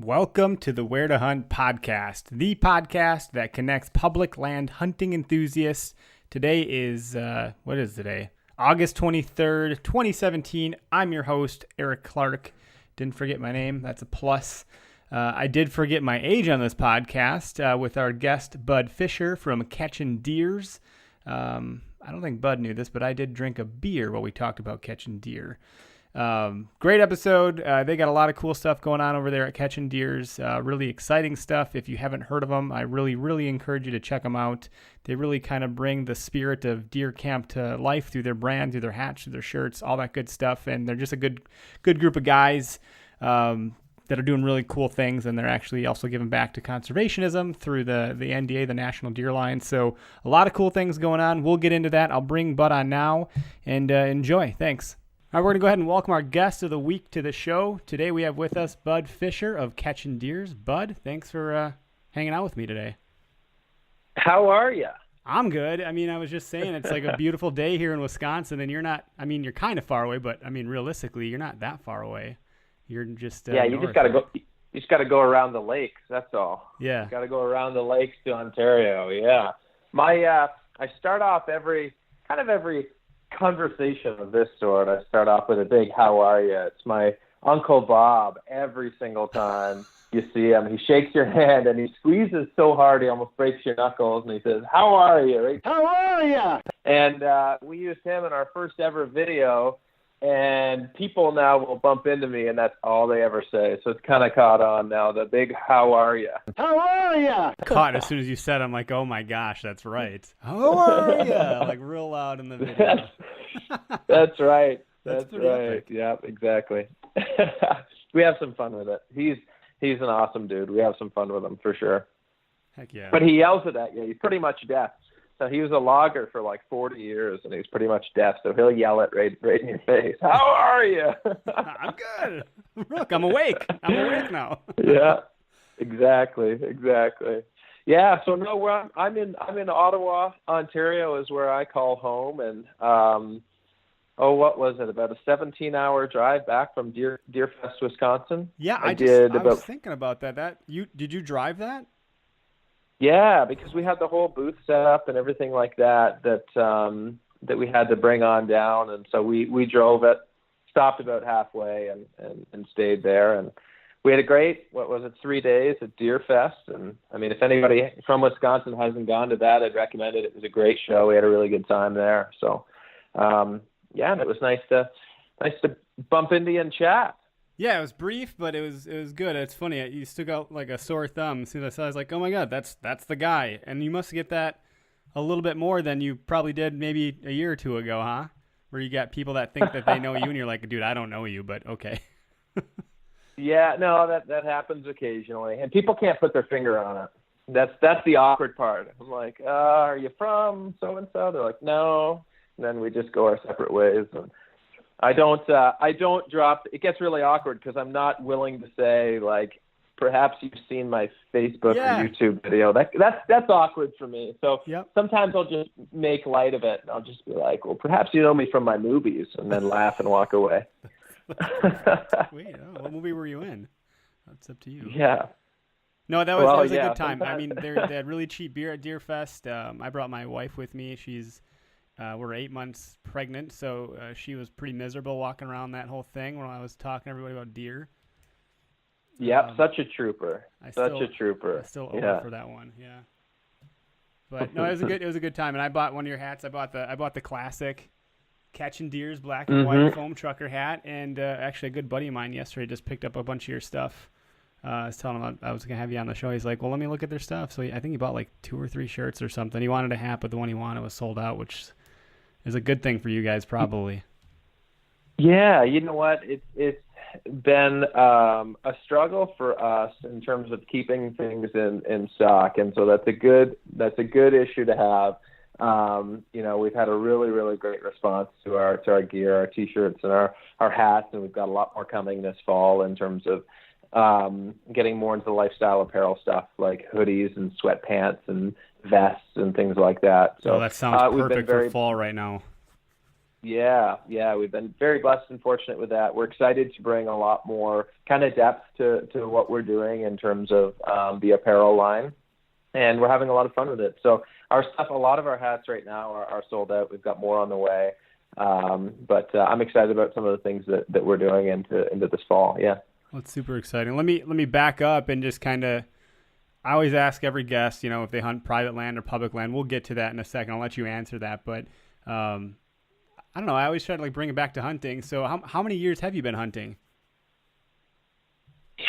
Welcome to the Where to Hunt podcast, the podcast that connects public land hunting enthusiasts. Today is, what is today? August 23rd, 2017. I'm your host, Eric Clark. Didn't forget my name. That's a plus. I did forget my age on this podcast with our guest, Bud Fisher from CATCHIN DEERS. I don't think Bud knew this, but I did drink a beer while we talked about catching deer. Great episode. They got a lot of cool stuff going on over there at CATCHIN DEERS. Really exciting stuff. If you haven't heard of them, I really encourage you to check them out. They really kind of bring the spirit of deer camp to life through their brand, through their hats, through their shirts, all that good stuff. And they're just a good group of guys that are doing really cool things. And they're actually also giving back to conservationism through the NDA, the National Deer Alliance. So a lot of cool things going on. We'll get into that. I'll bring Bud on now and enjoy. Thanks. All right, we're going to go ahead and welcome our guest of the week to the show. Today we have with us Bud Fisher of CATCHIN DEERS. Bud, thanks for hanging out with me today. How are you? I'm good. I mean, I was just saying it's like a beautiful day here in Wisconsin, and you're not, I mean, you're kind of far away, but I mean, realistically, you're not that far away. You're just you north, just got to go. You just got to go around the lakes. That's all. Yeah. Got to go around the lakes to Ontario. Yeah. I start off every conversation of this sort. I start off with a big "How are you?" It's my Uncle Bob. Every single time you see him, he shakes your hand and he squeezes so hard he almost breaks your knuckles, and he says, "How are you?" Right? How are you? And we used him in our first ever video, and people now will bump into me, and that's all they ever say. So it's kind of caught on now. The big "How are you?" How are you? Caught as soon as you said, I'm like, oh my gosh, that's right. How are you? Like real loud in the video. That's right. That's right. Yeah, exactly. We have some fun with it. He's an awesome dude. We have some fun with him for sure. Heck yeah. But he yells it at you. He's pretty much deaf. So he was a logger for like 40 years, and he's pretty much deaf. So he'll yell it right in your face. How are you? I'm good. Look, I'm awake. I'm awake now. Yeah, exactly. Yeah. So no, I'm in Ottawa, Ontario is where I call home, and what was it? About a 17-hour drive back from Deerfest, Wisconsin. Yeah, I was thinking about that. Did you drive that? Yeah, because we had the whole booth set up and everything like that we had to bring on down, and so we drove it, stopped about halfway, and stayed there, and we had a great 3 days at Deerfest, and I mean, if anybody from Wisconsin hasn't gone to that, I'd recommend it. It was a great show. We had a really good time there, so and it was nice to bump into you and chat. Yeah, it was brief, but it was good. It's funny. You stuck out like a sore thumb. As soon as I saw it, I was like, oh my God, that's the guy. And you must get that a little bit more than you probably did maybe a year or two ago, huh? Where you got people that think that they know you and you're like, dude, I don't know you, but okay. Yeah, no, that happens occasionally. And people can't put their finger on it. That's the awkward part. I'm like, are you from so-and-so? They're like, no. And then we just go our separate ways. And I don't drop. It gets really awkward because I'm not willing to say, like, perhaps you've seen my Facebook or YouTube video. That's awkward for me. So Sometimes I'll just make light of it. And I'll just be like, well, perhaps you know me from my movies, and then laugh and walk away. Wait, what movie were you in? That's up to you. Yeah. No, that was a good time. I mean, they had really cheap beer at Deerfest. I brought my wife with me. We're 8 months pregnant, so she was pretty miserable walking around that whole thing when I was talking to everybody about deer. Yep, such a trooper. I still owe her for that one. Yeah. But no, it was a good time, and I bought one of your hats. I bought the classic CATCHIN DEERS black and white foam trucker hat, and actually a good buddy of mine yesterday just picked up a bunch of your stuff. I was telling him I was going to have you on the show. He's like, well, let me look at their stuff. So I think he bought like 2 or 3 shirts or something. He wanted a hat, but the one he wanted was sold out, which is a good thing for you guys probably. Yeah, you know what? It's been a struggle for us in terms of keeping things in stock, and so that's a good issue to have. We've had a really, really great response to our gear, our T-shirts, and our hats, and we've got a lot more coming this fall in terms of getting more into the lifestyle apparel stuff like hoodies and sweatpants and vests and things like that. So that sounds perfect for fall right now. Yeah, we've been very blessed and fortunate with that. We're excited to bring a lot more kind of depth to what we're doing in terms of the apparel line, and we're having a lot of fun with it. So our stuff, a lot of our hats right now are sold out. We've got more on the way, but I'm excited about some of the things that we're doing into this fall. Yeah, well, it's super exciting. Let me back up and just kind of. I always ask every guest, if they hunt private land or public land. We'll get to that in a second. I'll let you answer that, but. I don't know. I always try to bring it back to hunting. So how many years have you been hunting?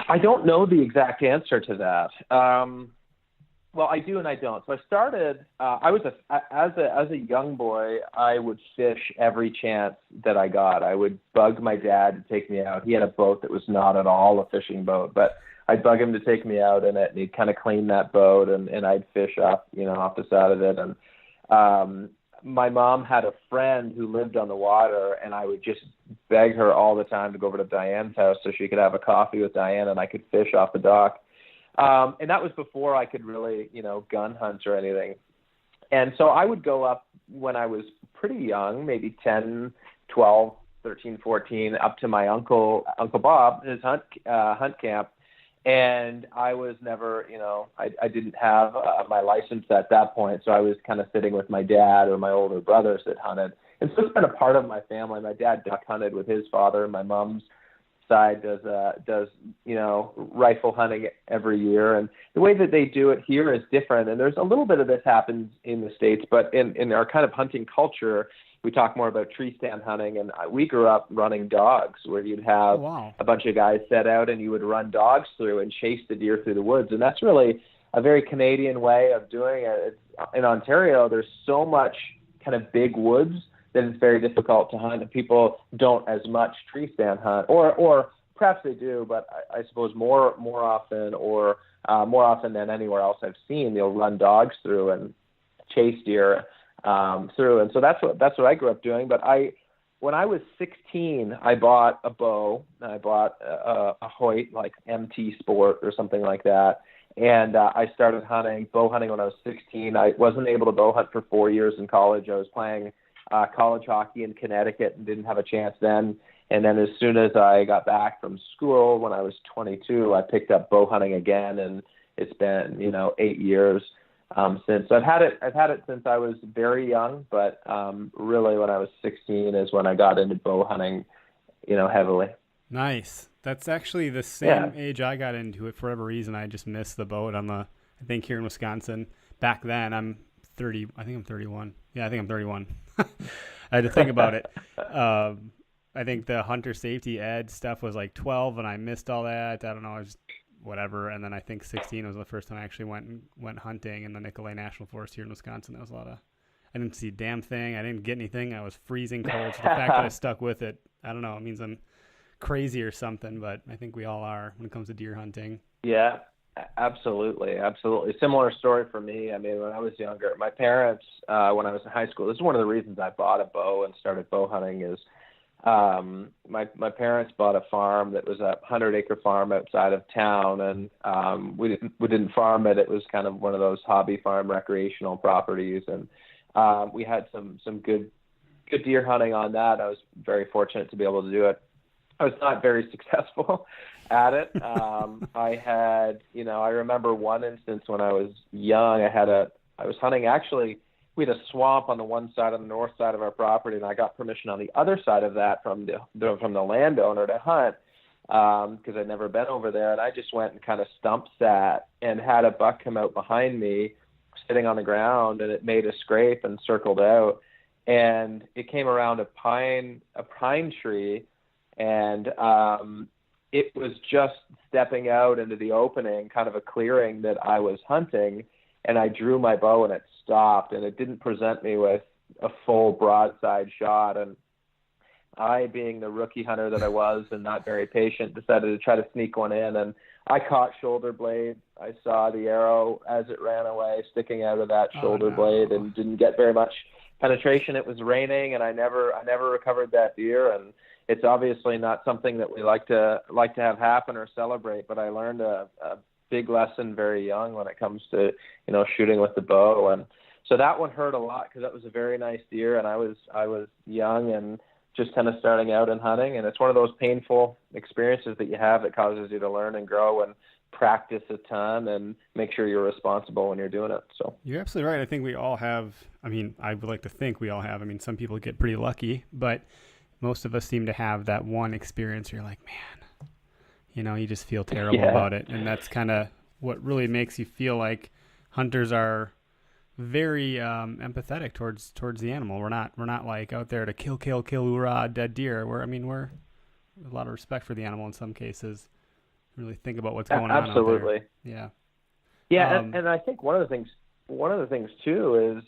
I don't know the exact answer to that. Well, I do and I don't. So I started. As a young boy, I would fish every chance that I got. I would bug my dad to take me out. He had a boat that was not at all a fishing boat, but I'd bug him to take me out in it, and he'd kind of clean that boat, and I'd fish off the side of it, and. My mom had a friend who lived on the water, and I would just beg her all the time to go over to Diane's house so she could have a coffee with Diane and I could fish off the dock. And that was before I could really, gun hunt or anything. And so I would go up when I was pretty young, maybe 10, 12, 13, 14, up to my Uncle Bob, his hunt camp. And I was never, I didn't have my license at that point. So I was kind of sitting with my dad or my older brothers that hunted. And so it's been a part of my family. My dad duck hunted with his father. My mom's side does rifle hunting every year. And the way that they do it here is different. And there's a little bit of this happens in the States, but in our kind of hunting culture, we talk more about tree stand hunting, and we grew up running dogs where you'd have a bunch of guys set out and you would run dogs through and chase the deer through the woods. And that's really a very Canadian way of doing it. In Ontario, there's so much kind of big woods that it's very difficult to hunt, and people don't as much tree stand hunt, or perhaps they do, but I suppose more often than anywhere else I've seen, they'll run dogs through and chase deer through. And so that's what I grew up doing. But when I was 16, I bought a bow. I bought a Hoyt, like MT Sport or something like that. And I started bow hunting when I was 16. I wasn't able to bow hunt for 4 years in college. I was playing college hockey in Connecticut and didn't have a chance then. And then as soon as I got back from school when I was 22, I picked up bow hunting again, and it's been 8 years since. So I've had it since I was very young, but really when I was 16 is when I got into bow hunting, heavily. Nice. That's actually the same age I got into it. For whatever reason, I just missed the boat I think here in Wisconsin. Back then, I'm 30. I think I'm 31. Yeah, I think I'm 31. I had to think about it. I think the hunter safety ed stuff was like 12, and I missed all that. I don't know. I was whatever. And then I think 16 was the first time I actually went hunting in the Nicolet National Forest here in Wisconsin. That was I didn't see a damn thing. I didn't get anything. I was freezing cold. So the fact that I stuck with it, I don't know. It means I'm crazy or something, but I think we all are when it comes to deer hunting. Yeah, absolutely. Similar story for me. I mean, when I was younger, my parents, when I was in high school, this is one of the reasons I bought a bow and started bow hunting is my parents bought a farm that was a 100-acre farm outside of town, and we didn't farm it. It was kind of one of those hobby farm recreational properties, and we had some good deer hunting on that. I was very fortunate to be able to do it. I was not very successful at it. I remember one instance when I was young. I was hunting, actually, we had a swamp on the one side, on the north side of our property, and I got permission on the other side of that from the landowner to hunt because I'd never been over there. And I just went and kind of stump sat and had a buck come out behind me sitting on the ground, and it made a scrape and circled out. And it came around a pine tree, and it was just stepping out into the opening, kind of a clearing that I was hunting, and I drew my bow and it stopped, and it didn't present me with a full broadside shot. And I, being the rookie hunter that I was and not very patient, decided to try to sneak one in, and I caught shoulder blade. I saw the arrow as it ran away sticking out of that shoulder blade and didn't get very much penetration. It was raining, and I never recovered that deer. And it's obviously not something that we like to have happen or celebrate, but I learned a big lesson very young when it comes to, shooting with the bow. And So that one hurt a lot because that was a very nice deer, and I was young and just kind of starting out in hunting. And it's one of those painful experiences that you have that causes you to learn and grow and practice a ton and make sure you're responsible when you're doing it. So you're absolutely right. I think we all have, I mean, I would like to think we all have. I mean, some people get pretty lucky, but most of us seem to have that one experience where you're like, man, you know, you just feel terrible about it. And that's kind of what really makes you feel like hunters are very empathetic towards the animal. We're not like out there to kill, hoorah, dead deer. We're a lot of respect for the animal in some cases. Really think about what's going on. Absolutely. Out there. Yeah. And I think one of the things too is,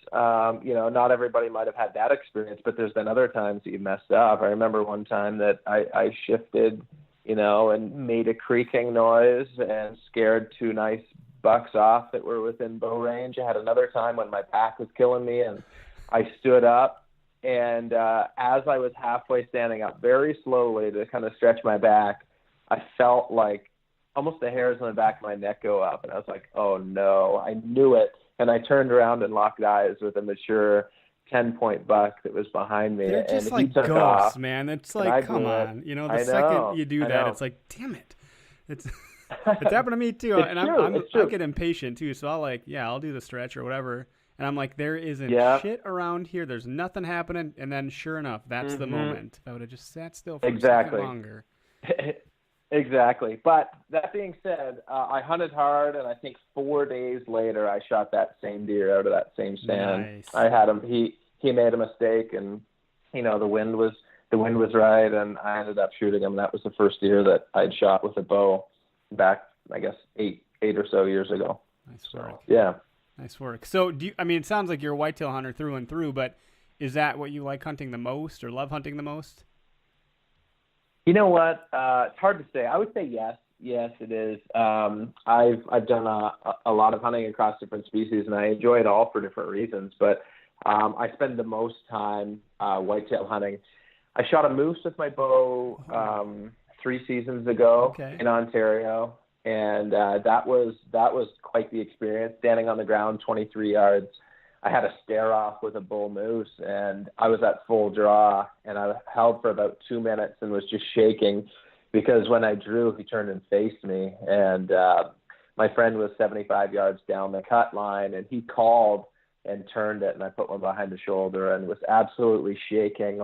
you know, not everybody might have had that experience, but there's been other times that you messed up. I remember one time that I shifted, you know, and made a creaking noise and scared two nice bucks off that were within bow range. I had another time when my back was killing me and I stood up, and as I was halfway standing up very slowly to kind of stretch my back, I felt like almost the hairs on the back of my neck go up, and I was like, oh no, I knew it. And I turned around and locked eyes with a mature 10-point buck that was behind me. They're just and like he took ghosts, off, man. It's like, come on. You know, the second you do that, it's like, damn it. It's happened to me too. And I get impatient too. So I'll do the stretch or whatever. And I'm like, there isn't shit around here. There's nothing happening. And then sure enough, that's the moment. If I would have just sat still for a second longer. Exactly. But that being said, I hunted hard, and I think 4 days later, I shot that same deer out of that same stand. Nice. I had him. He made a mistake, and you know the wind was right, and I ended up shooting him. That was the first deer that I'd shot with a bow back, I guess, eight or so years ago. Nice work. So, yeah. Nice work. So it sounds like you're a whitetail hunter through and through, but is that what you like hunting the most or love hunting the most? You know what? It's hard to say. I would say yes. Yes, it is. I've done a lot of hunting across different species, and I enjoy it all for different reasons. But I spend the most time whitetail hunting. I shot a moose with my bow 3 seasons ago in Ontario, and that was quite the experience. Standing on the ground 23 yards. I had a stare off with a bull moose, and I was at full draw, and I held for about 2 minutes and was just shaking because when I drew, he turned and faced me, and my friend was 75 yards down the cut line, and he called and turned it, and I put one behind the shoulder and was absolutely shaking.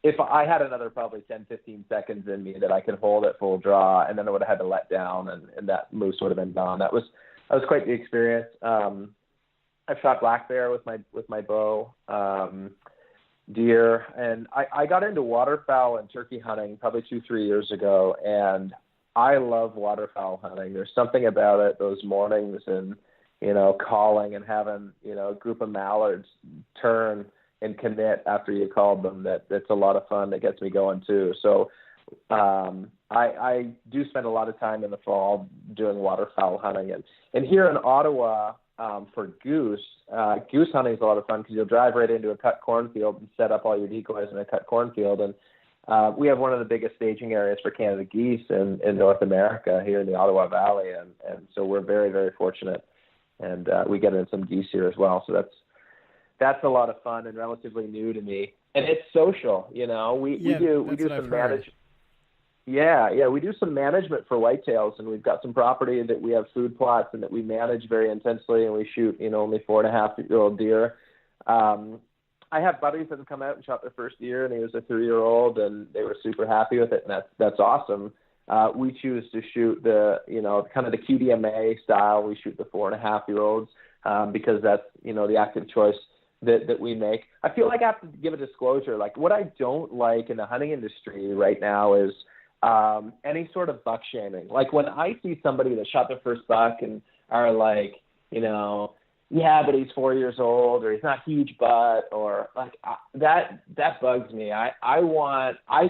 If I had another probably 10, 15 seconds in me that I could hold at full draw, and then I would have had to let down, and that moose would have been gone. That was quite the experience. I've shot black bear with my bow, deer, and I got into waterfowl and turkey hunting probably 2-3 years ago, and I love waterfowl hunting. There's something about it, those mornings and, you know, calling and having, you know, a group of mallards turn and commit after you called them. That's a lot of fun. That gets me going too. So I do spend a lot of time in the fall doing waterfowl hunting, and here in Ottawa, for goose hunting is a lot of fun because you'll drive right into a cut cornfield and set up all your decoys in a cut cornfield. And we have one of the biggest staging areas for Canada geese in North America here in the Ottawa Valley. And so we're very, very fortunate. And we get in some geese here as well. So that's a lot of fun and relatively new to me. And it's social, you know, we do some management. Yeah, we do some management for whitetails, and we've got some property that we have food plots and that we manage very intensely, and we shoot, you know, only 4.5-year-old deer. I have buddies that have come out and shot their first deer, and he was a 3-year-old, and they were super happy with it, and that's awesome. We choose to shoot the, you know, kind of the QDMA style. We shoot the 4.5-year-olds because that's, you know, the active choice that we make. I feel like I have to give a disclosure. Like, what I don't like in the hunting industry right now is any sort of buck shaming. Like when I see somebody that shot their first buck and are like, you know, yeah, but he's 4 years old, or he's not huge butt, or like that bugs me. I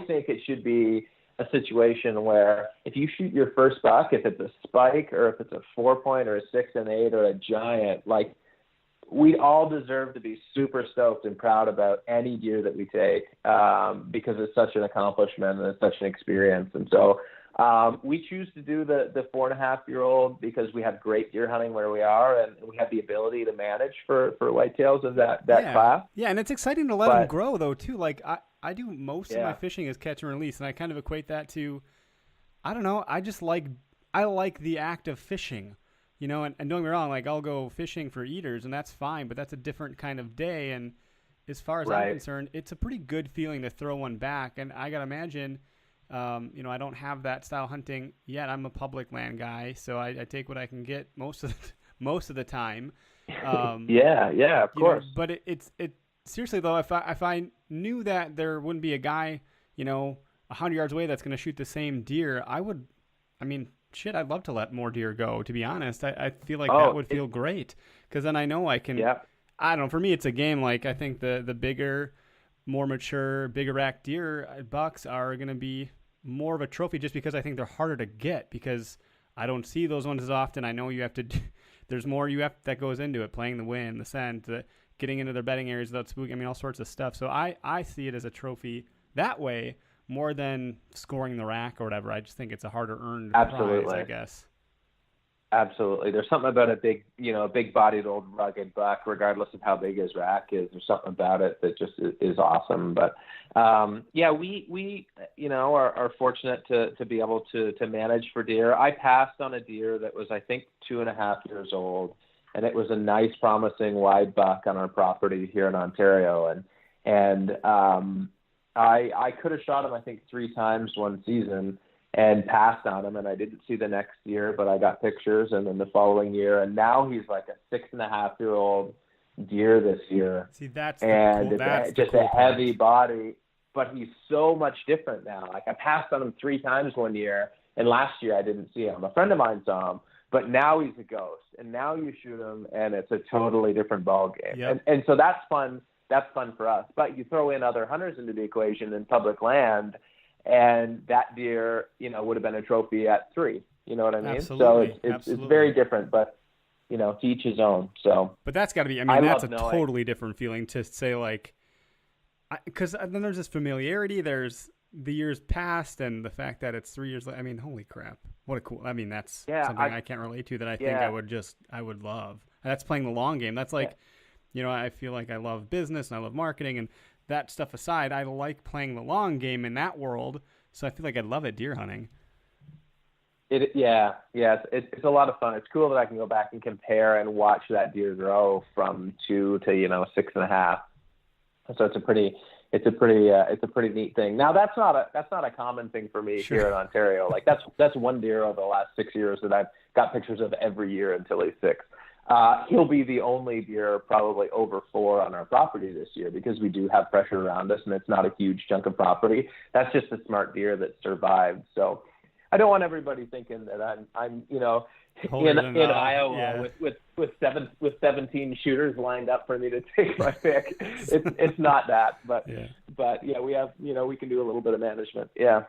think it should be a situation where if you shoot your first buck, if it's a spike or if it's a 4-point or a 6 and 8 or a giant, like we all deserve to be super stoked and proud about any deer that we take, because it's such an accomplishment and it's such an experience. And so we choose to do the 4.5-year-old because we have great deer hunting where we are, and we have the ability to manage for whitetails of that class. Yeah, and it's exciting to let them grow though too. Like I do most of my fishing as catch and release, and I kind of equate that to, I don't know, I like the act of fishing. You know, and don't get me wrong, like I'll go fishing for eaters, and that's fine, but that's a different kind of day. And as far as I'm concerned, it's a pretty good feeling to throw one back. And I got to imagine, you know, I don't have that style hunting yet. I'm a public land guy, so I take what I can get most of the time. Yeah, of course. Know, but it seriously though, if I knew that there wouldn't be a guy, you know, 100 yards away that's going to shoot the same deer, shit, I'd love to let more deer go, to be honest. I feel like that would feel great, because then I know I can, I don't know, for me it's a game. Like I think the bigger, more mature, bigger rack deer bucks are going to be more of a trophy, just because I think they're harder to get, because I don't see those ones as often. I know you have to, there's more that goes into it, playing the wind, the scent, getting into their bedding areas without spooking, all sorts of stuff. So I see it as a trophy that way, more than scoring the rack or whatever. I just think it's a harder earned prize, I guess. Absolutely. There's something about a big-bodied old rugged buck, regardless of how big his rack is. There's something about it that just is awesome. But we are fortunate to be able to manage for deer. I passed on a deer that was, I think, 2.5 years old, and it was a nice, promising wide buck on our property here in Ontario, and I could have shot him, I think, 3 times one season and passed on him, and I didn't see the next year, but I got pictures, and then the following year, and now he's like a 6.5-year-old deer this year. See, that's just a heavy body, but he's so much different now. Like I passed on him 3 times one year, and last year I didn't see him. A friend of mine saw him, but now he's a ghost, and now you shoot him, and it's a totally different ball game. Yep. And so that's fun. That's fun for us. But you throw in other hunters into the equation in public land, and that deer, would have been a trophy at 3. You know what I mean? Absolutely. So it's very different, but, to each his own. So, but that's got to be, that's a totally different feeling to say, like, because then there's this familiarity. There's the years past and the fact that it's 3 years later. Holy crap. What a cool, that's something I can't relate to that I think I would love. And that's playing the long game. That's like, I feel like I love business and I love marketing, and that stuff aside, I like playing the long game in that world. So I feel like I'd love it deer hunting. It's a lot of fun. It's cool that I can go back and compare and watch that deer grow from 2 to 6.5. So it's a pretty neat thing. Now that's not a common thing for me here in Ontario. Like that's one deer over the last 6 years that I've got pictures of every year until he's 6. He'll be the only deer probably over 4 on our property this year, because we do have pressure around us and it's not a huge chunk of property. That's just a smart deer that survived. So I don't want everybody thinking that I'm in Iowa with 17 shooters lined up for me to take my pick. It's not that, but we have, we can do a little bit of management. Yeah.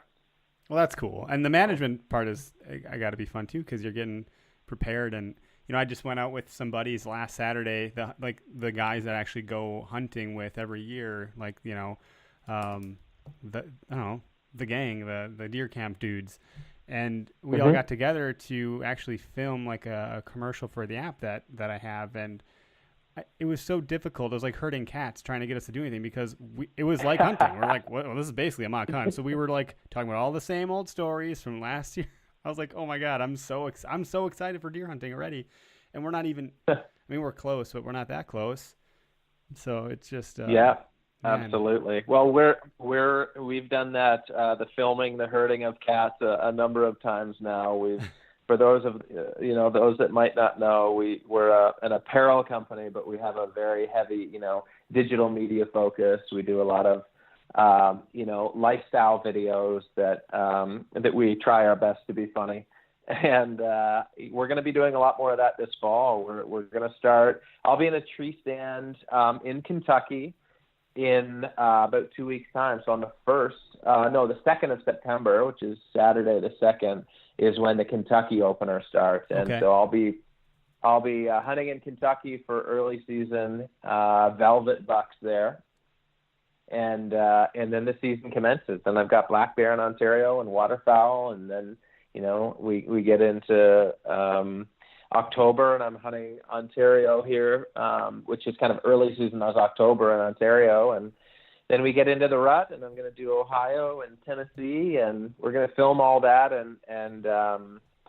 Well, that's cool. And the management part is, I got to be fun too, because you're getting prepared. And I just went out with some buddies last Saturday, the guys that actually go hunting with every year, the gang, the deer camp dudes. And we all got together to actually film like a commercial for the app that I have. And it was so difficult. It was like herding cats, trying to get us to do anything, because it was like hunting. We're like, well, this is basically a mock hunt. So we were like talking about all the same old stories from last year. I was like, oh my God, I'm so excited for deer hunting already. And we're not even, we're close, but we're not that close. So it's just, absolutely. Well, we've done that, the filming, the herding of cats a number of times now. For those of, those that might not know, we're an apparel company, but we have a very heavy, digital media focus. We do a lot of, lifestyle videos that we try our best to be funny. And we're going to be doing a lot more of that this fall. We're going to start. I'll be in a tree stand in Kentucky in about 2 weeks' time. So on the 2nd of September, which is Saturday the 2nd, is when the Kentucky opener starts. And so I'll I'll be hunting in Kentucky for early season velvet bucks there, and then the season commences. And I've got black bear in Ontario and waterfowl, and then we get into October, and I'm hunting Ontario here, which is kind of early season. That was October in Ontario, and then we get into the rut, and I'm going to do Ohio and Tennessee, and we're going to film all that,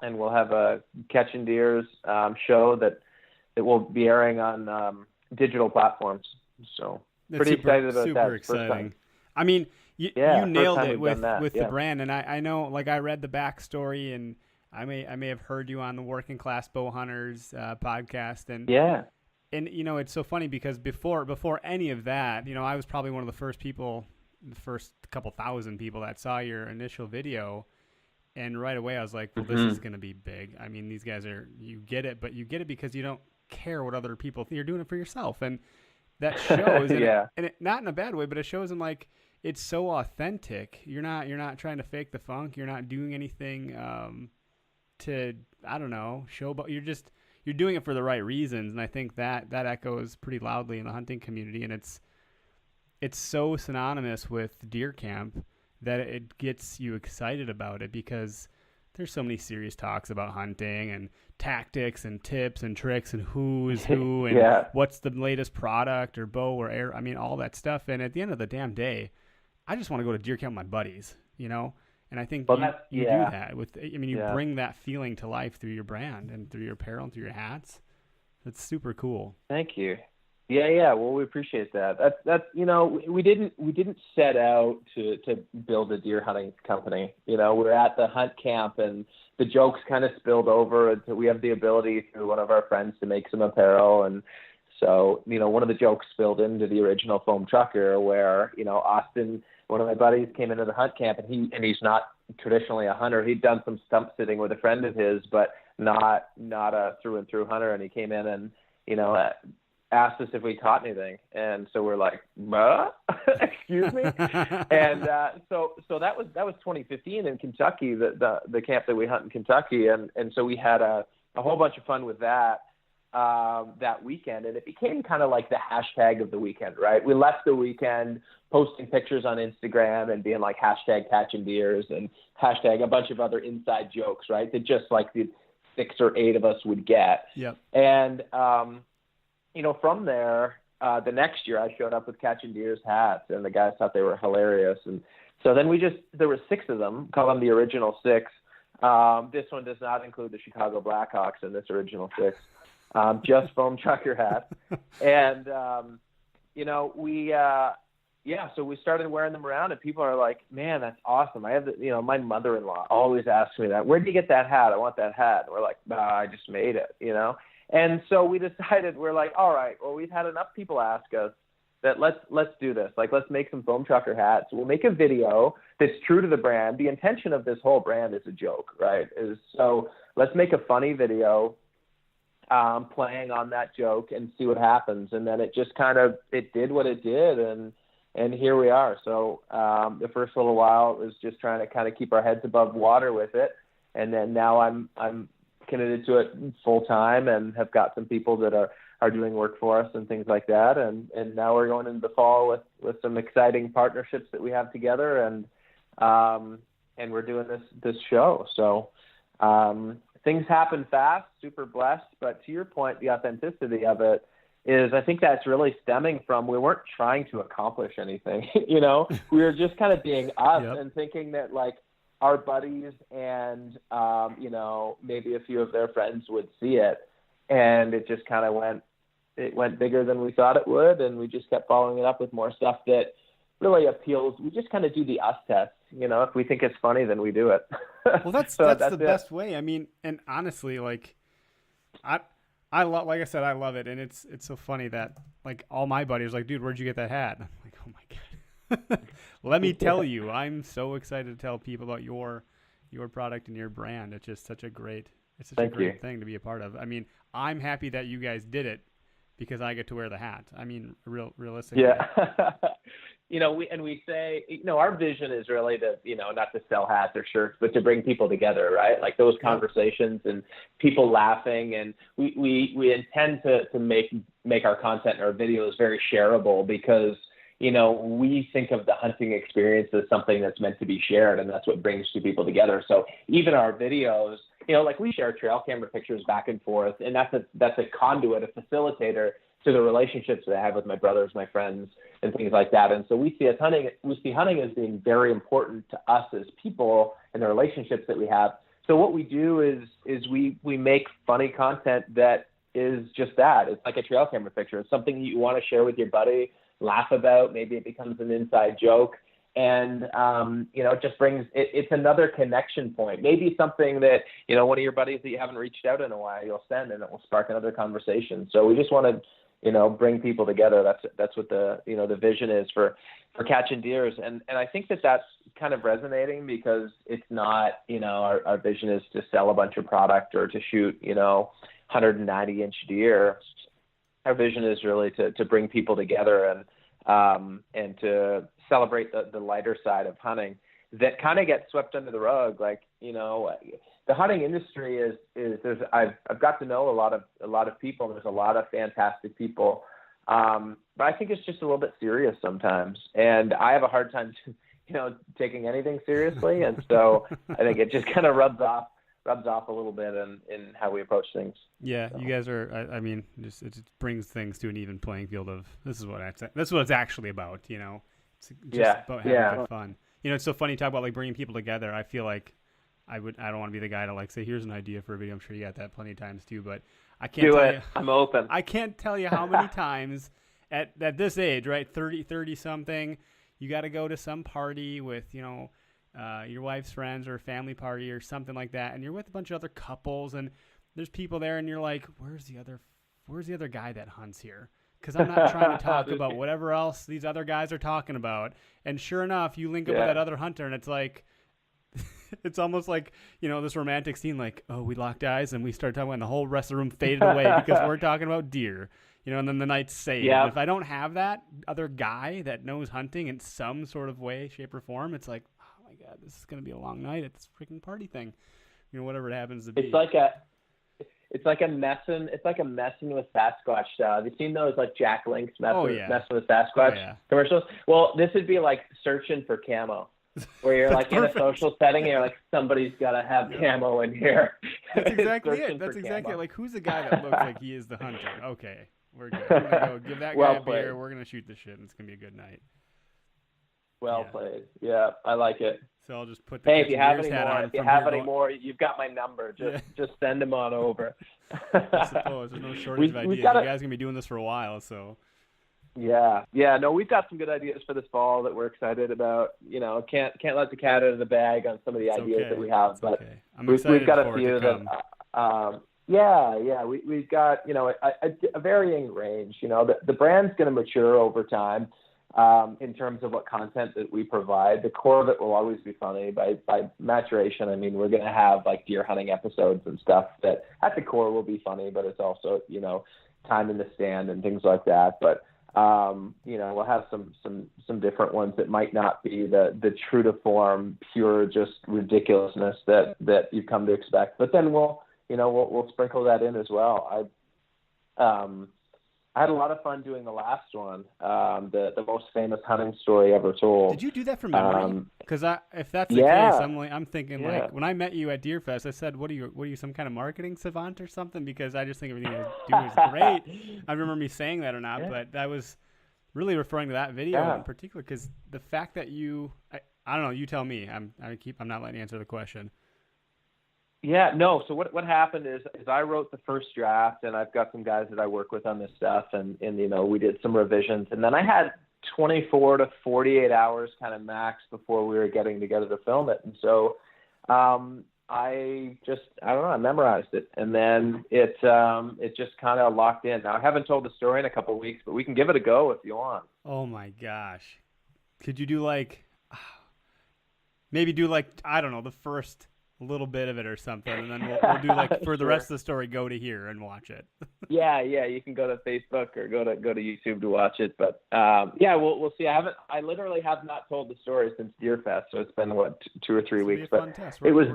and we'll have a Catchin' Deers show that will be airing on digital platforms. So pretty excited about that. Super exciting. I mean, you nailed it with the brand, and I know, like, I read the backstory, and I may have heard you on the Working Class Bow Hunters podcast, and it's so funny because before any of that, I was probably one of the first couple thousand people that saw your initial video, and right away I was like, well, this is going to be big. I mean, these guys you get it, but you get it because you don't care what other people think. You're doing it for yourself, and that shows. And it, not in a bad way, but it shows in, like, it's so authentic. You're not trying to fake the funk. You're not doing anything to, I don't know, show, but you're doing it for the right reasons. And I think that echoes pretty loudly in the hunting community. And it's so synonymous with deer camp that it gets you excited about it, because there's so many serious talks about hunting and tactics and tips and tricks and who is who and what's the latest product or bow or arrow. I mean, all that stuff. And at the end of the damn day, I just want to go to deer camp with my buddies, And I think you do that you bring that feeling to life through your brand and through your apparel and through your hats. That's super cool. Thank you. Yeah. Well, we appreciate that. That's we didn't set out to build a deer hunting company. We're at the hunt camp, and the jokes kind of spilled over until we have the ability through one of our friends to make some apparel. And so, one of the jokes spilled into the original Foam Trucker, where, Austin, one of my buddies, came into the hunt camp, and he's not traditionally a hunter. He'd done some stump sitting with a friend of his, but not a through and through hunter. And he came in and, asked us if we taught anything. And so we're like, excuse me. And so that was 2015 in Kentucky, the camp that we hunt in Kentucky. And so we had a whole bunch of fun with that weekend. And it became kind of like the hashtag of the weekend, right? We left the weekend posting pictures on Instagram and being like hashtag Catchin' Deers and hashtag a bunch of other inside jokes, right? That just like the 6 or 8 of us would get. Yep. And, from there, the next year I showed up with Catchin' Deers hats, and the guys thought they were hilarious. And so then there were 6 of them, call them the original 6. This one does not include the Chicago Blackhawks in this original 6, just Foam Trucker hats. And, so we started wearing them around, and people are like, man, that's awesome. I have my mother-in-law always asks me that. Where'd you get that hat? I want that hat. And we're like, I just made it, And so we decided, we're like, all right, well, we've had enough people ask us that let's do this. Like, let's make some Foam Trucker hats. We'll make a video that's true to the brand. The intention of this whole brand is a joke, right? So let's make a funny video playing on that joke and see what happens. And then it just it did what it did. And here we are. So the first little while it was just trying to kind of keep our heads above water with it. And then now I'm committed to it full time and have got some people that are doing work for us and things like that. And now we're going into the fall with some exciting partnerships that we have together, and we're doing this show. So things happen fast, super blessed, but to your point, the authenticity of it is, I think that's really stemming from, we weren't trying to accomplish anything, we were just kind of being us. Yep. And thinking that, like, our buddies and, maybe a few of their friends would see it. And it just kind of went bigger than we thought it would. And we just kept following it up with more stuff that really appeals. We just kind of do the us test. If we think it's funny, then we do it. Well, that's the best way. I mean, and honestly, like, I love, like I said, I love it. And it's so funny that, like, all my buddies are like, dude, where'd you get that hat? And I'm like, oh my God. Let me tell you, I'm so excited to tell people about your product and your brand. It's just such a great thing to be a part of. I mean, I'm happy that you guys did it because I get to wear the hat. I mean, realistically. Yeah. we say, our vision is really to, not to sell hats or shirts, but to bring people together, right? Like those conversations and people laughing. And we intend to make our content and our videos very shareable because, we think of the hunting experience as something that's meant to be shared, and that's what brings two people together. So even our videos, like we share trail camera pictures back and forth, and that's a conduit, a facilitator to the relationships that I have with my brothers, my friends, and things like that. And so we see hunting as being very important to us as people and the relationships that we have. So what we do is we make funny content that is just that. It's like a trail camera picture. It's something you want to share with your buddy, laugh about. Maybe it becomes an inside joke. And, it just brings, it's another connection point. Maybe something that, one of your buddies that you haven't reached out in a while, you'll send, and it will spark another conversation. So we just want to, bring people together. That's what the vision is for Catchin Deers. And I think that's kind of resonating because it's not, our vision is to sell a bunch of product or to shoot, 190-inch deer. Our vision is really to bring people together and to celebrate the lighter side of hunting that kind of gets swept under the rug. Like, the hunting industry I've got to know a lot of people. There's a lot of fantastic people. But I think it's just a little bit serious sometimes. And I have a hard time, taking anything seriously. And so I think it just kind of rubs off a little bit in how we approach things. Yeah, so. You guys are. I mean, it just brings things to an even playing field of this is what it's actually about. It's just about having good fun. It's so funny to talk about like bringing people together. I feel like I don't want to be the guy to like say here's an idea for a video. I'm sure you got that plenty of times too, but I can't tell you. I'm open. I can't tell you how many times at this age, right, 30 something, you got to go to some party with your wife's friends or a family party or something like that, and you're with a bunch of other couples, and there's people there, and you're like, where's the other guy that hunts here? Because I'm not trying to talk about whatever else these other guys are talking about. And sure enough, you link up with that other hunter, and it's like, it's almost like, this romantic scene, like, oh, we locked eyes, and we started talking about, and the whole rest of the room faded away because we're talking about deer, and then the night's saved. Yep. If I don't have that other guy that knows hunting in some sort of way, shape, or form, it's like, oh my God, this is going to be a long night at this freaking party thing. Whatever it happens to be. It's like a messing with Sasquatch style. Have you seen those like Jack Link's messing with Sasquatch commercials? Well, this would be like searching for camo, where you're like in a social setting and you're like, somebody's got to have camo in here. That's exactly it. That's exactly it. Like, who's the guy that looks like he is the hunter? Okay, we're good. We're gonna go give that guy a beer. We're gonna shoot the shit, and it's gonna be a good night. Well played. Yeah, I like it. So I'll just put the if you have any more, you've got my number. Just send them on over. I suppose there's no shortage of ideas. You guys are gonna be doing this for a while, so. Yeah. No, we've got some good ideas for this fall that we're excited about. Can't let the cat out of the bag on some of the ideas that we have, but we've got a few that. We've got a varying range. The brand's going to mature over time. In terms of what content that we provide, the core of it will always be funny. By maturation, I mean we're going to have like deer hunting episodes and stuff that at the core will be funny, but it's also time in the stand and things like that. But we'll have some different ones that might not be the true to form, pure just ridiculousness that you've come to expect. But then we'll sprinkle that in as well. I had a lot of fun doing the last one, the most famous hunting story ever told. Did you do that from memory? Because if that's the case, I'm thinking like when I met you at Deer Fest, I said, "What are you, some kind of marketing savant or something?" Because I just think everything you do is great. I remember me saying that or not, but I was really referring to that video in particular because the fact that I don't know, you tell me. I'm not letting you answer the question. Yeah, no. So what happened is I wrote the first draft, and I've got some guys that I work with on this stuff, and we did some revisions, and then I had 24 to 48 hours kind of max before we were getting together to film it, and so I memorized it, and then it just kind of locked in. Now I haven't told the story in a couple of weeks, but we can give it a go if you want. Oh my gosh, could you do maybe do I don't know, the first a little bit of it or something, and then we'll do like for the rest of the story, go to here and watch it. Yeah, you can go to Facebook or go to YouTube to watch it. But we'll see. I literally have not told the story since Deer Fest, so it's been 2 or 3 weeks. But it was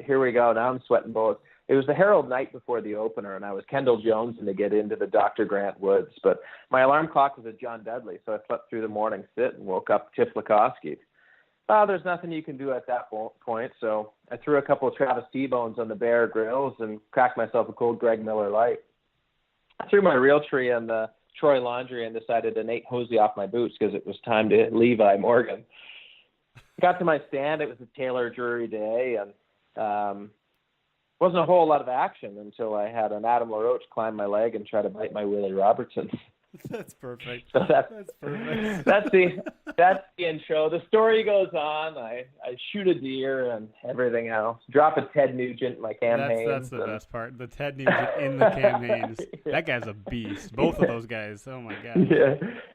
here we go. Now I'm sweating bullets. It was the Herald night before the opener, and I was Kendall Jones to get into the Dr. Grant Woods. But my alarm clock was at John Dudley, so I slept through the morning sit and woke up Tiff Lukowski. There's nothing you can do at that point, so I threw a couple of Travis T-bones on the Bear Grills and cracked myself a cold Greg Miller Light. I threw my Realtree on the Troy Laundry and decided to Nate Hosey off my boots because it was time to Levi Morgan. Got to my stand. It was a Taylor Drury day, and wasn't a whole lot of action until I had an Adam LaRoche climb my leg and try to bite my Willie Robertson. That's perfect. So that's perfect. That's the intro. The story goes on. I shoot a deer and everything else. Drop a Ted Nugent in my Cam Hanes. That's the best part. The Ted Nugent in the Cam Hanes. That guy's a beast. Both of those guys. Oh my god.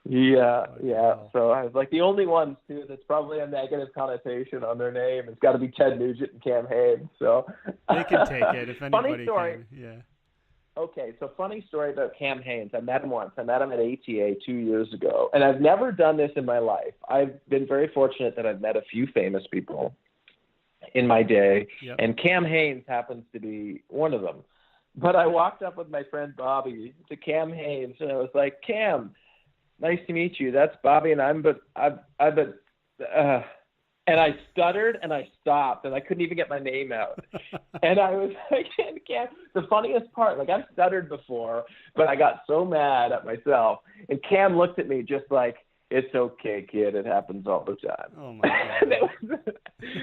Yeah. So I was like the only one too that's probably a negative connotation on their name. It's got to be Ted Nugent and Cam Hanes. So they can take it if anybody funny story. can. Yeah. Okay, so funny story about Cam Hanes. I met him once. I met him at ATA 2 years ago, and I've never done this in my life. I've been very fortunate that I've met a few famous people in my day, and Cam Hanes happens to be one of them. But I walked up with my friend Bobby to Cam Hanes, and I was like, Cam, nice to meet you. That's Bobby, and and I stuttered and I stopped and I couldn't even get my name out. And I was like, the funniest part, like I've stuttered before, but I got so mad at myself. And Cam looked at me just like, it's okay, kid. It happens all the time. Oh my God.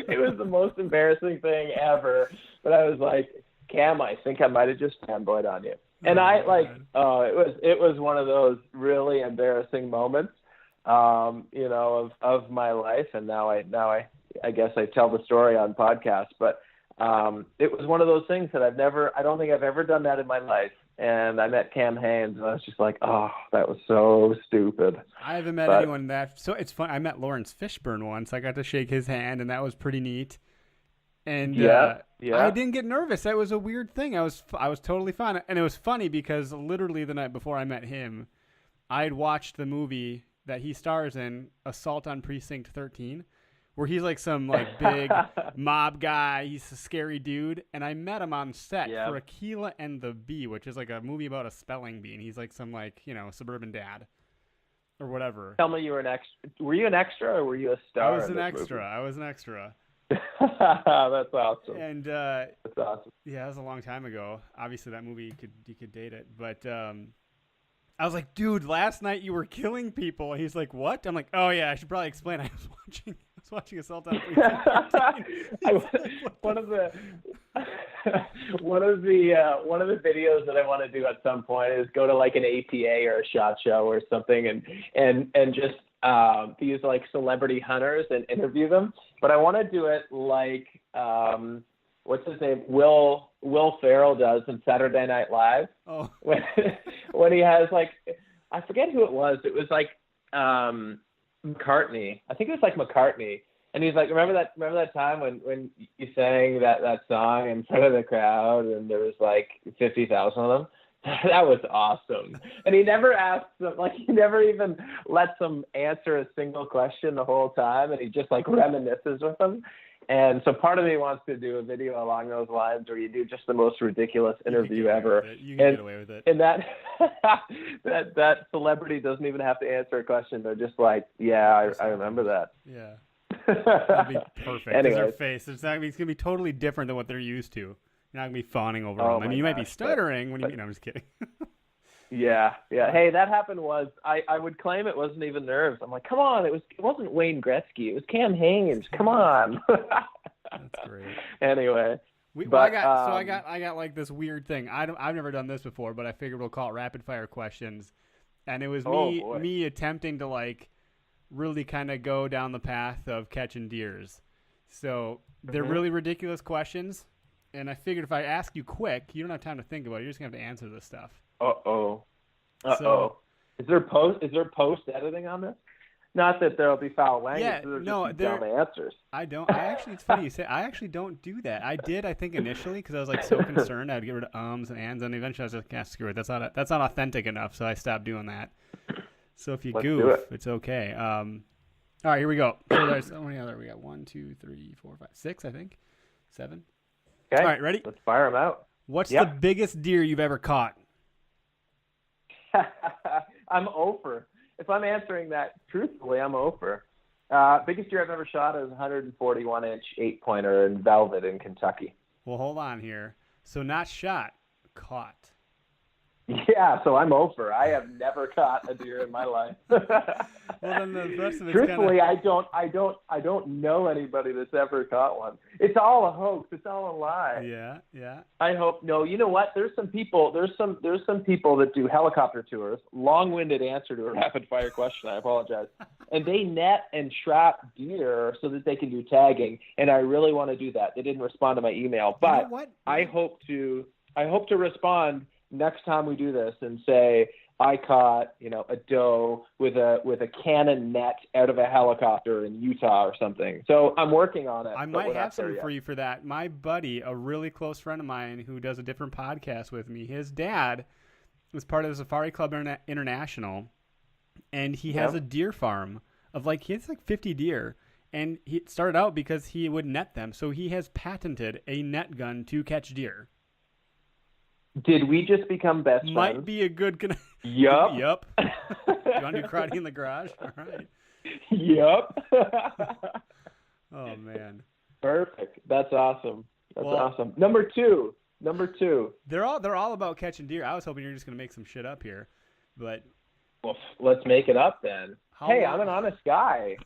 It was the most embarrassing thing ever. But I was like, Cam, I think I might have just fanboyed on you. And it was one of those really embarrassing moments. Of my life, and now I guess I tell the story on podcasts, but it was one of those things that I don't think I've ever done that in my life. And I met Cam Hanes, and I was just like, oh, that was so stupid. I haven't met anyone that, so it's fun. I met Lawrence Fishburne once. I got to shake his hand, and that was pretty neat. And I didn't get nervous. That was a weird thing. I was totally fine, and it was funny because literally the night before I met him, I had watched the movie that he stars in, Assault on Precinct 13, where he's like some like big mob guy. He's a scary dude. And I met him on set for Aquila and the Bee, which is like a movie about a spelling bee. And he's like some like, suburban dad or whatever. Tell me you were an extra. Were you an extra or were you a star? I was an extra. That's awesome. And that's awesome. Yeah, that was a long time ago. Obviously that movie you could date it. But I was like, dude, last night you were killing people. And he's like, what? I'm like, oh yeah, I should probably explain. I was watching Assault on Precinct 13. One of the videos that I want to do at some point is go to like an APA or a SHOT Show or something and just these like celebrity hunters and interview them. But I want to do it like what's his name? Will Ferrell does in Saturday Night Live. Oh. When he has like, I forget who it was. It was like McCartney. I think it was like McCartney. And he's like, remember that time when you sang that song in front of the crowd and there was like 50,000 of them? That was awesome. And he never asks them, like he never even lets them answer a single question the whole time. And he just like reminisces with them. And so part of me wants to do a video along those lines where you do just the most ridiculous interview ever. You can get away with it. And that celebrity doesn't even have to answer a question. They're just like, yeah, I remember that. Yeah. That'd be perfect. Anyway. Their face. It's going to be totally different than what they're used to. You're not going to be fawning over them. I mean, you might be stuttering when I'm just kidding. Yeah. Hey, that happened I would claim it wasn't even nerves. I'm like, come on, it wasn't Wayne Gretzky. It was Cam Hanes. Come on. That's great. Anyway. I got like this weird thing. I've never done this before, but I figured we'll call it rapid fire questions. And it was me attempting to like really kind of go down the path of catching deers. So they're really ridiculous questions. And I figured if I ask you quick, you don't have time to think about it. You're just going to have to answer this stuff. Uh-oh. So, is there post editing on this? Not that there'll be foul language. Yeah, There'll no, just be dumb answers. I don't. I actually, it's funny you say. I actually don't do that. I did, I think, initially because I was like so concerned. I'd get rid of ums and ands, and eventually I was like, yeah, screw it. That's not authentic enough. So I stopped doing that. So if you goof, it's okay. All right, here we go. So there's how many other? We got 1, 2, 3, 4, 5, 6. I think 7. Okay. All right, ready? Let's fire them out. What's the biggest deer you've ever caught? I'm over. If I'm answering that truthfully, I'm over. Biggest deer I've ever shot is a 141-inch 8-pointer in Velvet in Kentucky. Well, hold on here. So not shot, caught. Yeah, so I'm over. I have never caught a deer in my life. Well, then the rest of it's truthfully, I don't know anybody that's ever caught one. It's all a hoax. It's all a lie. Yeah. I hope no. You know what? There's some people. There's some people that do helicopter tours. Long-winded answer to a rapid-fire question. I apologize. And they net and trap deer so that they can do tagging. And I really want to do that. They didn't respond to my email, but you know what? I hope to respond next time we do this and say I caught, a doe with a cannon net out of a helicopter in Utah or something. So I'm working on it. I might have something for you for that. My buddy, a really close friend of mine who does a different podcast with me, his dad was part of the Safari Club International, and he has a deer farm of he has 50 deer, and he started out because he would net them. So he has patented a net gun to catch deer. Did we just become best friends? Might be a good Yup. Yup. You want to do karate in the garage? All right. Yup. Oh, man. Perfect. That's awesome. That's awesome. Number two. They're all about catching deer. I was hoping you were just going to make some shit up here, but... Well, let's make it up then. I'm an honest guy.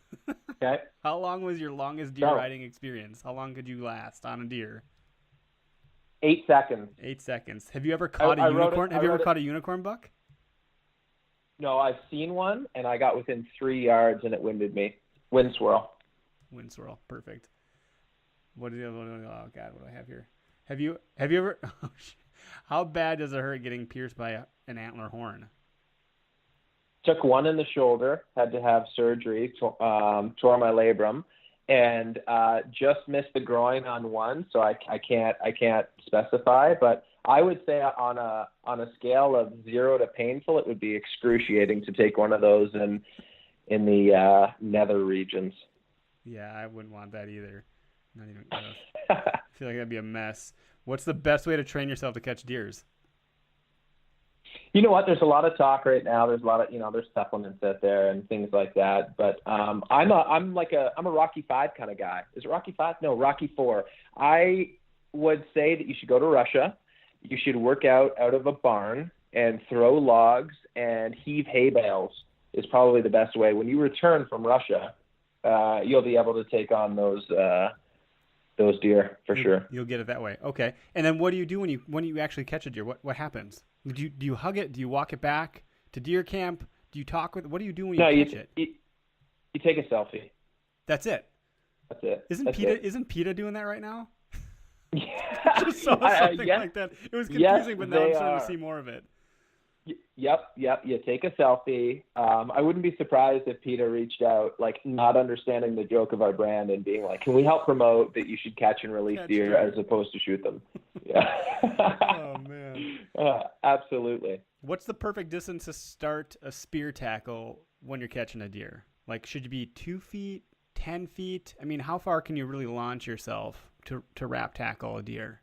Okay. How long was your longest deer riding experience? How long could you last on a deer? 8 seconds. 8 seconds. Have you ever caught a unicorn? Have you ever caught a unicorn buck? No, I've seen one, and I got within 3 yards, and it winded me. Wind swirl. Perfect. Oh God, what do I have here? Have you ever? Oh, how bad does it hurt getting pierced by an antler horn? Took one in the shoulder. Had to have surgery. Tore my labrum. And just missed the groin on one, so I can't specify. But I would say on a scale of 0 to painful, it would be excruciating to take one of those in the nether regions. Yeah, I wouldn't want that either. Not even close. I feel like that'd be a mess. What's the best way to train yourself to catch deers? You know what? There's a lot of talk right now. There's a lot of, there's supplements out there and things like that. But I'm a Rocky 5 kind of guy. Is it Rocky 5? No, Rocky 4. I would say that you should go to Russia. You should work out of a barn and throw logs and heave hay bales is probably the best way. When you return from Russia, you'll be able to take on those deer for sure. You'll get it that way. Okay. And then what do you do when you actually catch a deer? What happens? Do you hug it? Do you walk it back to deer camp? Do you talk with it? What do you do when you catch it? You take a selfie. That's it. Isn't PETA doing that right now? Yeah. I just saw something like that. It was confusing, but now I'm starting to see more of it. Yep. You take a selfie. I wouldn't be surprised if PETA reached out, not understanding the joke of our brand and being like, "Can we help promote that you should catch and release deer as opposed to shoot them?" Yeah. Oh man. Absolutely. What's the perfect distance to start a spear tackle when you're catching a deer? Should you be 2 feet, 10 feet? I mean, how far can you really launch yourself to wrap tackle a deer?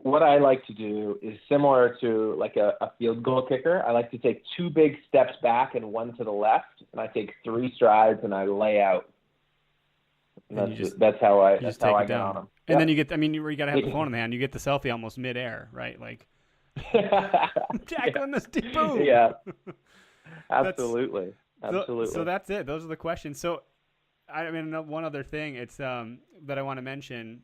What I like to do is similar to a field goal kicker. I like to take 2 big steps back and 1 to the left, and I take 3 strides and I lay out. That's how I get on them. And then you got to have the phone in the hand. You get the selfie almost midair, right? Tackling this deer. Boom. Yeah. Absolutely. So that's it. Those are the questions. So, one other thing it's that I want to mention.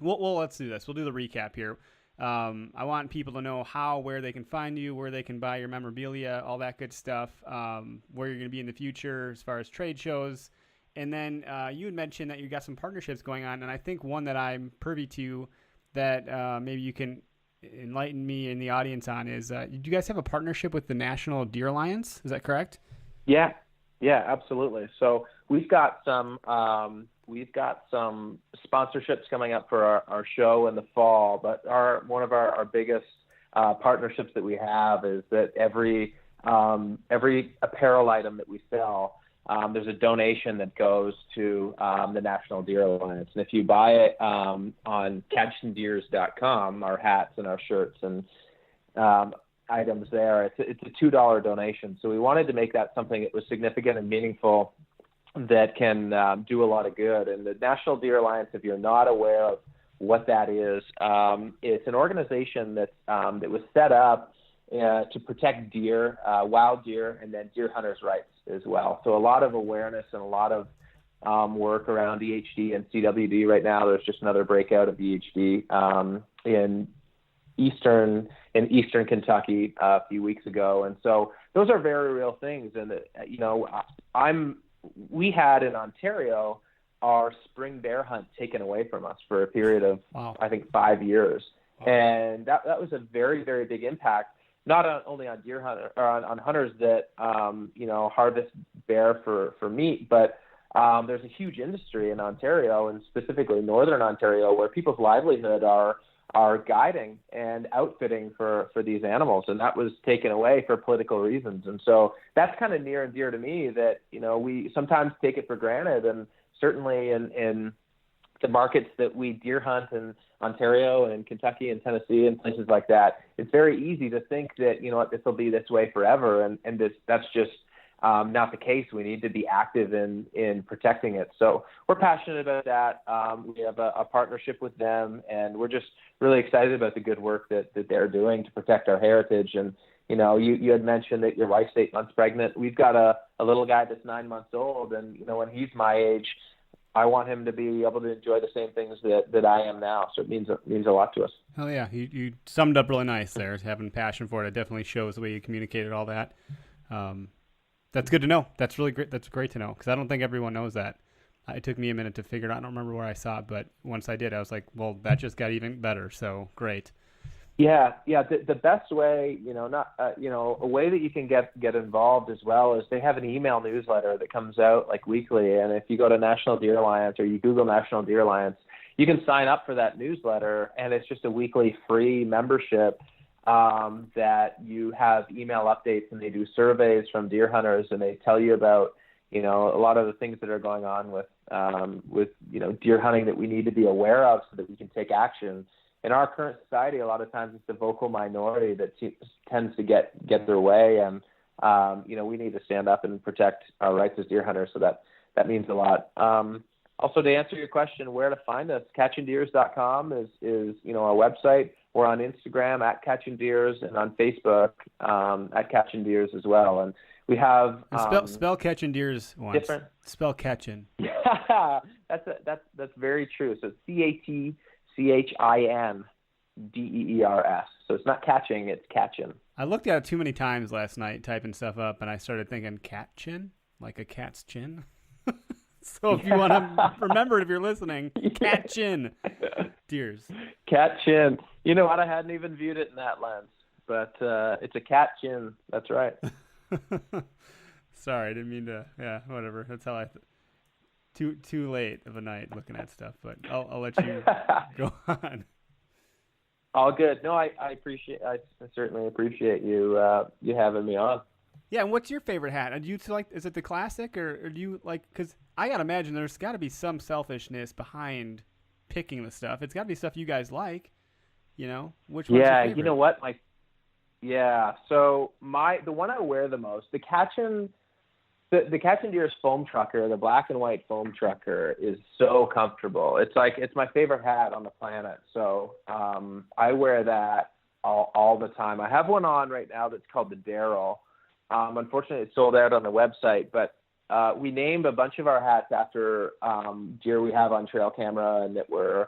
Well, let's do this. We'll do the recap here. I want people to know where they can find you, where they can buy your memorabilia, all that good stuff, where you're going to be in the future as far as trade shows. And then you had mentioned that you got some partnerships going on, and I think one that I'm privy to that maybe you can enlighten me and the audience on is, do you guys have a partnership with the National Deer Alliance? Is that correct? Yeah. Yeah, absolutely. So we've got some sponsorships coming up for our show in the fall. But one of our biggest partnerships that we have is that every apparel item that we sell, there's a donation that goes to the National Deer Alliance. And if you buy it on CATCHINDEERS.com, our hats and our shirts and items there, it's a $2 donation. So we wanted to make that something that was significant and meaningful, that can do a lot of good. And the National Deer Alliance, if you're not aware of what that is, it's an organization that was set up to protect deer, wild deer, and then deer hunters' rights as well. So a lot of awareness and a lot of work around EHD and CWD right now. There's just another breakout of EHD in eastern Kentucky a few weeks ago, and so those are very real things. And we had in Ontario our spring bear hunt taken away from us for a period of I think 5 years, and that was a very, very big impact, not only on deer hunter or on hunters that harvest bear for meat, but there's a huge industry in Ontario, and specifically Northern Ontario, where people's livelihood are guiding and outfitting for these animals, and that was taken away for political reasons. And so that's kind of near and dear to me, that we sometimes take it for granted. And certainly in the markets that we deer hunt in Ontario and in Kentucky and Tennessee and places like that, it's very easy to think that this will be this way forever, and that's just not the case. We need to be active in protecting it. So we're passionate about that. We have a partnership with them, and we're just really excited about the good work that they're doing to protect our heritage. And, you had mentioned that your wife's 8 months pregnant. We've got a little guy that's 9 months old, and, when he's my age, I want him to be able to enjoy the same things that I am now. So it means a lot to us. Oh yeah. You summed up really nice there. Having passion for it. It definitely shows the way you communicated all that. That's good to know. That's really great. That's great to know, because I don't think everyone knows that. It took me a minute to figure it out. I don't remember where I saw it, but once I did, I was like, well, that just got even better. So great. Yeah. The best way, a way that you can get involved as well is they have an email newsletter that comes out like weekly. And if you go to National Deer Alliance or you Google National Deer Alliance, you can sign up for that newsletter, and it's just a weekly free membership. That you have email updates, and they do surveys from deer hunters, and they tell you about, a lot of the things that are going on with deer hunting that we need to be aware of so that we can take action. In our current society, a lot of times it's the vocal minority that tends to get their way, and we need to stand up and protect our rights as deer hunters. So that means a lot. Also, to answer your question, where to find us, CATCHINDEERS.com is our website. We're on Instagram at Catchin Deers, and on Facebook at Catchin Deers as well. And we have spell Catchin Deers once. Different. Spell Catchin. Yeah, that's very true. So CATCHINDEERS. So it's not catching, it's catchin. I looked at it too many times last night typing stuff up, and I started thinking catchin, like a cat's chin. So if you want to remember it, if you're listening, Catchin Deers. Catchin. You know what? I hadn't even viewed it in that lens, but it's a catchin. That's right. Sorry, I didn't mean to. Yeah, whatever. That's how I. Too late of a night looking at stuff, but I'll let you go on. All good. No, I certainly appreciate you having me on. Yeah, and what's your favorite hat? Do you like? Is it the classic, or do you like? Because I gotta imagine there's got to be some selfishness behind picking the stuff. It's got to be stuff you guys like, Which one's your favorite? You know what? So the one I wear the most, the Catchin Deers foam trucker, the black and white foam trucker, is so comfortable. It's my favorite hat on the planet. So I wear that all the time. I have one on right now that's called the Darrell. Unfortunately, it's sold out on the website, but we named a bunch of our hats after deer we have on trail camera and that we're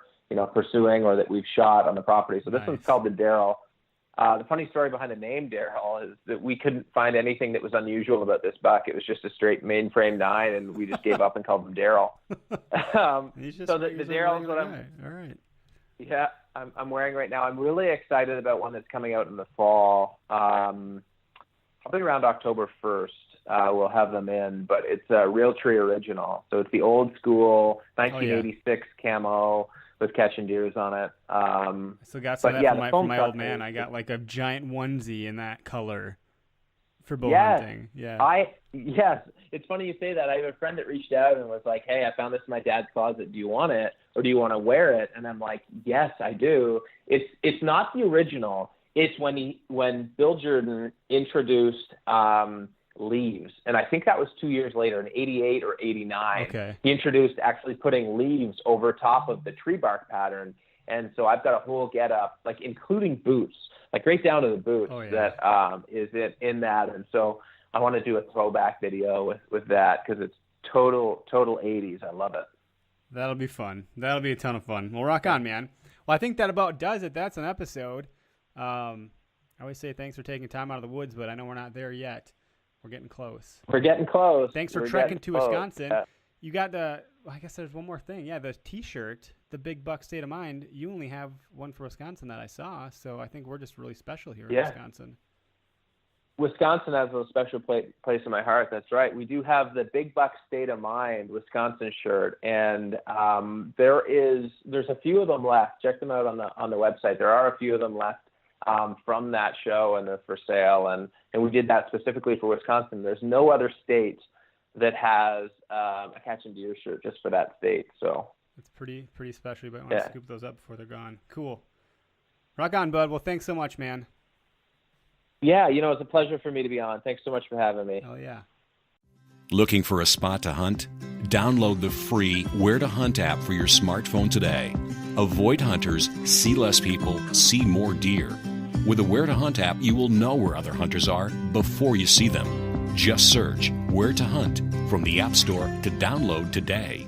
pursuing or that we've shot on the property. So this one's called the Darrell. The funny story behind the name Darrell is that we couldn't find anything that was unusual about this buck. It was just a straight mainframe 9, and we just gave up and called him Darrell. So the Darrell is what all right. Yeah, I'm wearing right now. I'm really excited about one that's coming out in the fall. Probably around October 1st. we'll have them in, but it's a Realtree original. So it's the old school 1986 camo with Catchin Deers on it. I still got some of that from my old man. I got like a giant onesie in that color for bow hunting. Yeah. Yes. It's funny you say that. I have a friend that reached out and was like, hey, I found this in my dad's closet. Do you want it or do you want to wear it? And I'm like, yes, I do. It's not the original. It's when Bill Jordan introduced leaves, and I think that was 2 years later, in 88 or 89. Okay. He introduced actually putting leaves over top of the tree bark pattern, and so I've got a whole getup, like including boots, like right down to the boots that is in that, and so I want to do a throwback video with that because it's total 80s. I love it. That'll be fun. That'll be a ton of fun. Well, rock on, man. Well, I think that about does it. That's an episode. I always say thanks for taking time out of the woods, but I know we're not there yet. We're getting close. We're getting close. Thanks for trekking to Wisconsin. Yeah. You got I guess there's one more thing. Yeah, the T-shirt, the Big Buck State of Mind. You only have one for Wisconsin that I saw, so I think we're just really special here in Wisconsin. Wisconsin has a special place in my heart. That's right. We do have the Big Buck State of Mind Wisconsin shirt, and there's a few of them left. Check them out on the website. There are a few of them left from that show, and they're for sale. And we did that specifically for Wisconsin. There's no other state that has a Catchin Deers shirt just for that state. So it's pretty special. But I want to scoop those up before they're gone. Cool. Rock on, bud. Well, thanks so much, man. Yeah, it's a pleasure for me to be on. Thanks so much for having me. Oh, yeah. Looking for a spot to hunt? Download the free Where to Hunt app for your smartphone today. Avoid hunters, see less people, see more deer. With the Where to Hunt app, you will know where other hunters are before you see them. Just search Where to Hunt from the App Store to download today.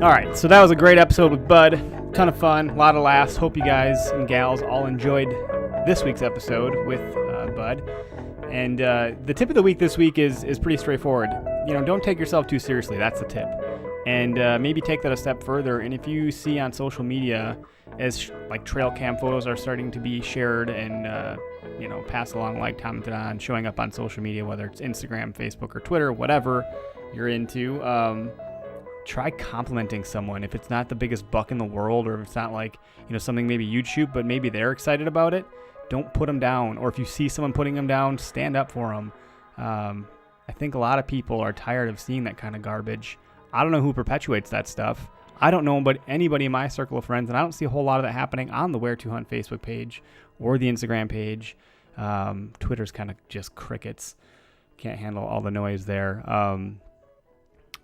All right, so that was a great episode with Bud. Ton of fun, a lot of laughs. Hope you guys and gals all enjoyed this week's episode with Bud. And the tip of the week this week is pretty straightforward. Don't take yourself too seriously. That's the tip. And maybe take that a step further. And if you see on social media as like trail cam photos are starting to be shared and passed along, like commented on, showing up on social media, whether it's Instagram, Facebook, or Twitter, whatever you're into, try complimenting someone. If it's not the biggest buck in the world, or if it's not like, something maybe you'd shoot, but maybe they're excited about it, don't put them down. Or if you see someone putting them down, stand up for them. I think a lot of people are tired of seeing that kind of garbage. I don't know who perpetuates that stuff. I don't know but anybody in my circle of friends, and I don't see a whole lot of that happening on the Where to Hunt Facebook page or the Instagram page. Twitter's kind of just crickets. Can't handle all the noise there.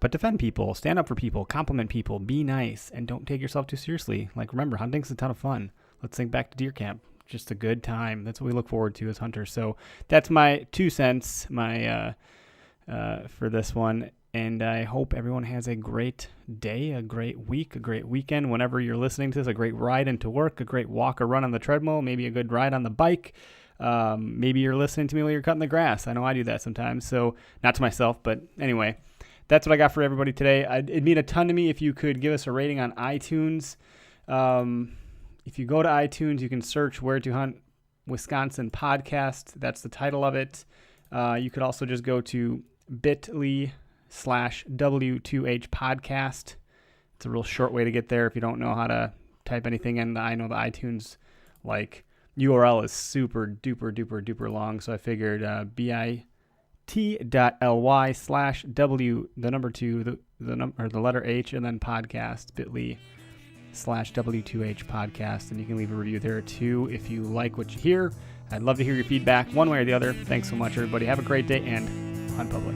But defend people, stand up for people, compliment people, be nice, and don't take yourself too seriously. Like, remember, hunting's a ton of fun. Let's think back to deer camp. Just a good time. That's what we look forward to as hunters. So that's my 2 cents for this one. And I hope everyone has a great day, a great week, a great weekend. Whenever you're listening to this, a great ride into work, a great walk or run on the treadmill, maybe a good ride on the bike. Maybe you're listening to me while you're cutting the grass. I know I do that sometimes. So not to myself, but anyway. That's what I got for everybody today. It'd mean a ton to me if you could give us a rating on iTunes. If you go to iTunes, you can search Where to Hunt Wisconsin Podcast. That's the title of it. You could also just go to bit.ly/W2H Podcast. It's a real short way to get there if you don't know how to type anything in. I know the iTunes URL is super duper long, so I figured bit.ly/W, the number 2, the letter H, and then podcast, bit.ly/W2H Podcast. And you can leave a review there too if you like what you hear. I'd love to hear your feedback one way or the other. Thanks so much, everybody. Have a great day and hunt public.